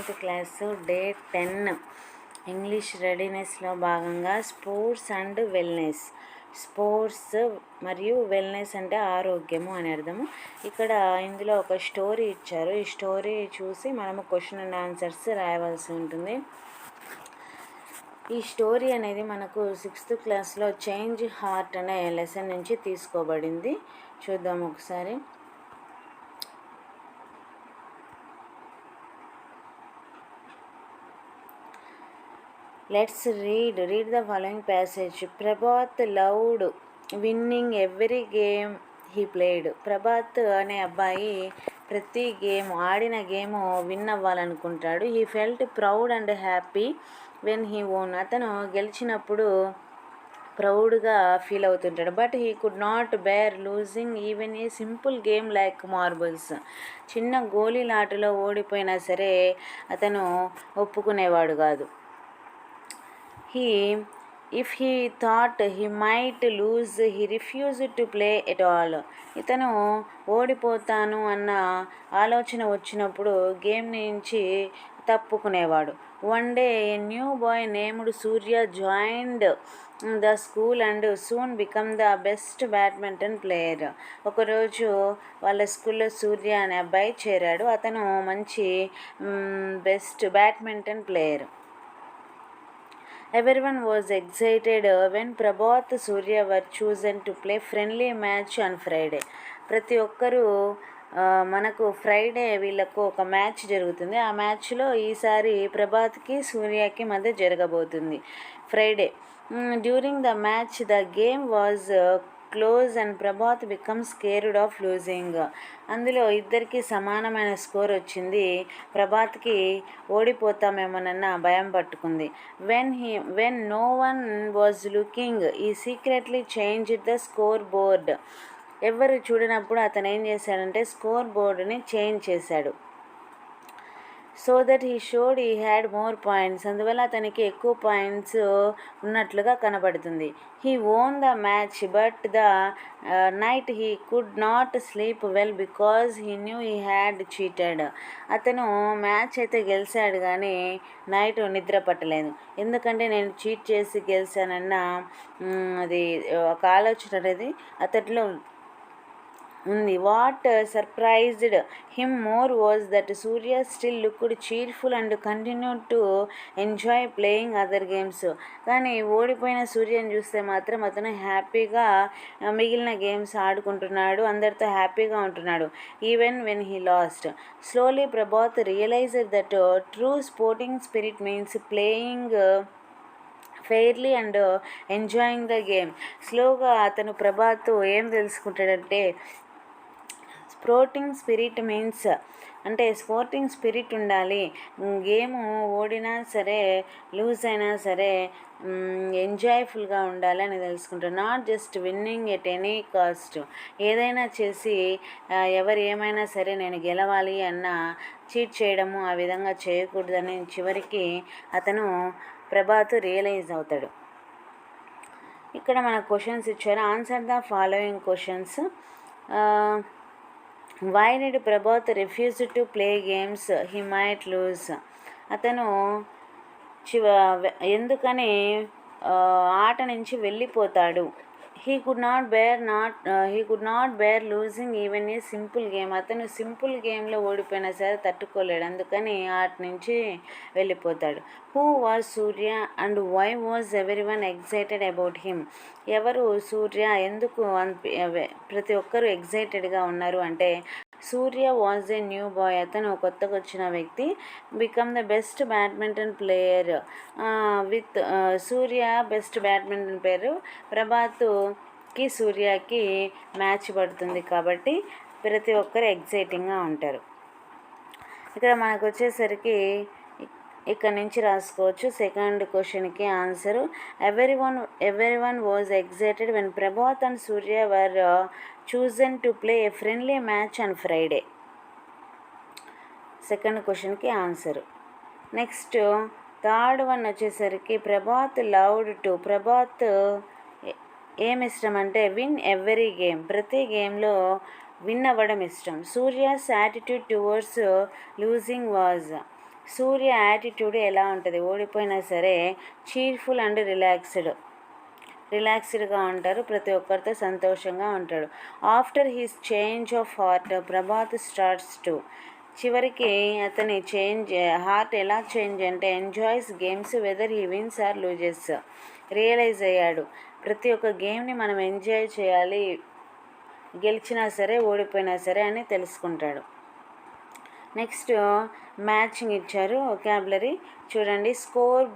7th class day 10 English రెడీనెస్లో భాగంగా sports and wellness. Sports మరియు wellness అంటే ఆరోగ్యము అని అర్థము. ఇక్కడ ఇందులో ఒక స్టోరీ ఇచ్చారు. ఈ స్టోరీ చూసి మనము క్వశ్చన్ అండ్ ఆన్సర్స్ రాయవలసి ఉంటుంది. ఈ స్టోరీ అనేది మనకు 6th క్లాస్లో చేంజ్ హార్ట్ అనే లెసన్ నుంచి తీసుకోబడింది. చూద్దాం ఒకసారి. Let's read the following passage. Prabhat loved winning every game he played. Prabhat అనే అబ్బాయి ప్రతి ఆడిన గేమ్ విన్ అవ్వాలనుకుంటాడు. He felt proud and happy when he won. అతను గెలిచినప్పుడు ప్రౌడ్గా ఫీల్ అవుతుంటాడు. But he could not bear losing even a simple game like marbles. చిన్న గోళీలాటలో ఓడిపోయినా సరే అతను ఒప్పుకునేవాడు కాదు. If he thought he might lose, he refused to play at all. ఇతను ఓడిపోతాను అన్న ఆలోచన వచ్చినప్పుడు గేమ్ నుంచి తప్పుకునేవాడు. One day a new boy named Surya joined the school and soon become the best badminton player. ఒకరోజు వాళ్ళ స్కూల్లో సూర్య అనే అబ్బాయి చేరాడు. అతను మంచి best badminton player. Everyone was excited when Prabhat Surya were chosen to play friendly match on Friday. ప్రతి ఒక్కరూ మనకు ఫ్రైడే వీళ్ళకు ఒక మ్యాచ్ జరుగుతుంది. ఆ మ్యాచ్లో ఈసారి ప్రభాత్కి సూర్యకి మధ్య జరగబోతుంది. Friday during the match the game was close and Prabhat become scared of losing. అందులో ఇద్దరికి సమానమైన స్కోర్ వచ్చింది. ప్రభాత్కి ఓడిపోతామేమోనన్న భయం పట్టుకుంది. When no one was looking he secretly changed the score board. ఎవరు చూడనప్పుడు అతను ఏం చేశాడంటే స్కోర్ బోర్డుని చేంజ్ చేశాడు. So that he showed he had more points. అందువల్ల అతనికి ఎక్కువ పాయింట్స్ ఉన్నట్లుగా కనబడుతుంది. He won the match but the night he could not sleep well because he knew he had cheated. అతను మ్యాచ్ అయితే గెలిచాడు కానీ నైట్ నిద్ర పట్టలేదు. ఎందుకంటే నేను చీట్ చేసి గెలిచానన్న అది ఒక ఆలోచన అనేది అతడిలో ఉంది. What surprised him more was that Surya still looked cheerful and continued to enjoy playing other games. కానీ ఓడిపోయిన సూర్యని చూస్తే మాత్రం అతను హ్యాపీగా మిగిలిన గేమ్స్ ఆడుకుంటున్నాడు, అందరితో హ్యాపీగా ఉంటున్నాడు. Even when he lost. Slowly Prabhat realized that true sporting spirit means playing fairly and enjoying the game. స్లోగా అతను ప్రభాత్ ఏం తెలుసుకుంటాడంటే స్పోర్టింగ్ స్పిరిట్ మీన్స్ అంటే స్పోర్టింగ్ స్పిరిట్ ఉండాలి. గేము ఓడినా సరే లూజ్ అయినా సరే ఎంజాయ్ఫుల్గా ఉండాలి అని తెలుసుకుంటారు. Not just winning at any cost. ఏదైనా చేసి ఎవరు ఏమైనా సరే నేను గెలవాలి అన్న చీట్ చేయడము ఆ విధంగా చేయకూడదని చివరికి అతను ప్రభాత్ రియలైజ్ అవుతాడు. ఇక్కడ మన క్వశ్చన్స్ ఇచ్చారు. Answer the following questions. Why did Prabhat refuse to play games he might lose. అతను ఎందుకని ఆట నుంచి వెళ్ళిపోతాడు. He could not bear losing even a simple game. అతను సింపుల్ గేమ్లో ఓడిపోయినా సరే తట్టుకోలేడు, అందుకని ఆట నుంచి వెళ్ళిపోతాడు. Who was Surya and why was everyone excited about him. ఎవరు సూర్య, ఎందుకు ప్రతి ఒక్కరూ ఎగ్జైటెడ్గా ఉన్నారు అంటే Surya was a new boy. అతను కొత్తగా వచ్చిన వ్యక్తి. Become the best badminton player with Surya best badminton player. ప్రభాత్కి సూర్యకి మ్యాచ్ పడుతుంది కాబట్టి ప్రతి ఒక్కరు ఎగ్జైటింగ్గా ఉంటారు. ఇక్కడ మనకు వచ్చేసరికి ఇక్కడ నుంచి రాసుకోవచ్చు. సెకండ్ క్వశ్చన్కి answer everyone was excited when Prabhat and Surya were chosen to play a friendly match on Friday. Second క్వశ్చన్కి ఆన్సరు. నెక్స్ట్ థర్డ్ వన్ వచ్చేసరికి ప్రభాత్ లవ్డ్ టు. ప్రభాత్ ఏమి ఇష్టం అంటే విన్ ఎవ్రీ గేమ్. ప్రతి గేమ్లో విన్ అవ్వడం ఇష్టం. Surya's attitude towards losing was. Surya attitude ఎలా ఉంటుంది? ఓడిపోయినా సరే చీర్ఫుల్ అండ్ రిలాక్స్డ్గా ఉంటారు, ప్రతి ఒక్కరితో సంతోషంగా ఉంటాడు. After his change of heart Prabhat starts to, చివరికి అతని హార్ట్ ఎలా చేంజ్ అంటే enjoys games whether he wins or loses. Realize అయ్యాడు, ప్రతి ఒక్క గేమ్ని మనం ఎంజాయ్ చేయాలి, గెలిచినా సరే ఓడిపోయినా సరే అని తెలుసుకుంటాడు. నెక్స్ట్ మ్యాచింగ్ ఇచ్చారు, వొకాబులరీ చూడండి. స్కోర్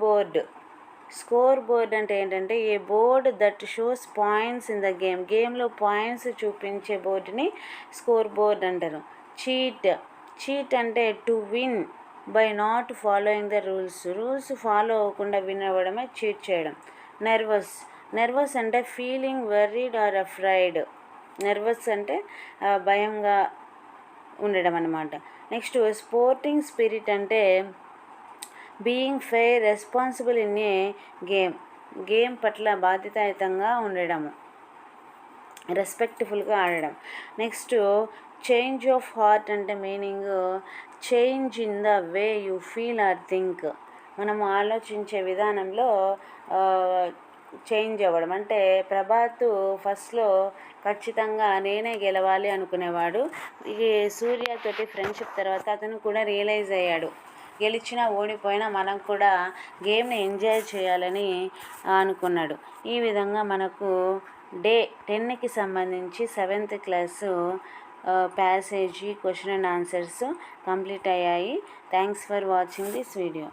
బోర్డ్ అంటే ఏంటంటే a board that shows points in the గేమ్లో పాయింట్స్ చూపించే బోర్డుని స్కోర్ బోర్డ్ అంటారు. చీట్ అంటే to win by not following the rules follow అవ్వకుండా విన్ అవ్వడమే చీట్ చేయడం. నర్వస్ అంటే feeling worried or afraid. Nervous అంటే భయంగా ఉండడం అన్నమాట. నెక్స్ట్ స్పోర్టింగ్ స్పిరిట్ అంటే being fair responsible in a game పట్ల బాధ్యతాయుతంగా ఉండడము, రెస్పెక్ట్ఫుల్గా ఆడడం. నెక్స్ట్ చేంజ్ ఆఫ్ హార్ట్ అంటే meaning change in the way you feel or think. మనము ఆలోచించే విధానంలో చేంజ్ అవ్వడం. అంటే ప్రభాత్ ఫస్ట్లో ఖచ్చితంగా నేనే గెలవాలి అనుకునేవాడు. ఈ సూర్యతోటి ఫ్రెండ్షిప్ తర్వాత అతను కూడా రియలైజ్ అయ్యాడు, గెలిచినా ఓడిపోయినా మనం కూడా గేమ్ని ఎంజాయ్ చేయాలని అనుకున్నాడు. ఈ విధంగా మనకు డే 10కి సంబంధించి 7th class passage question and answers complete అయ్యాయి. Thanks for watching this video.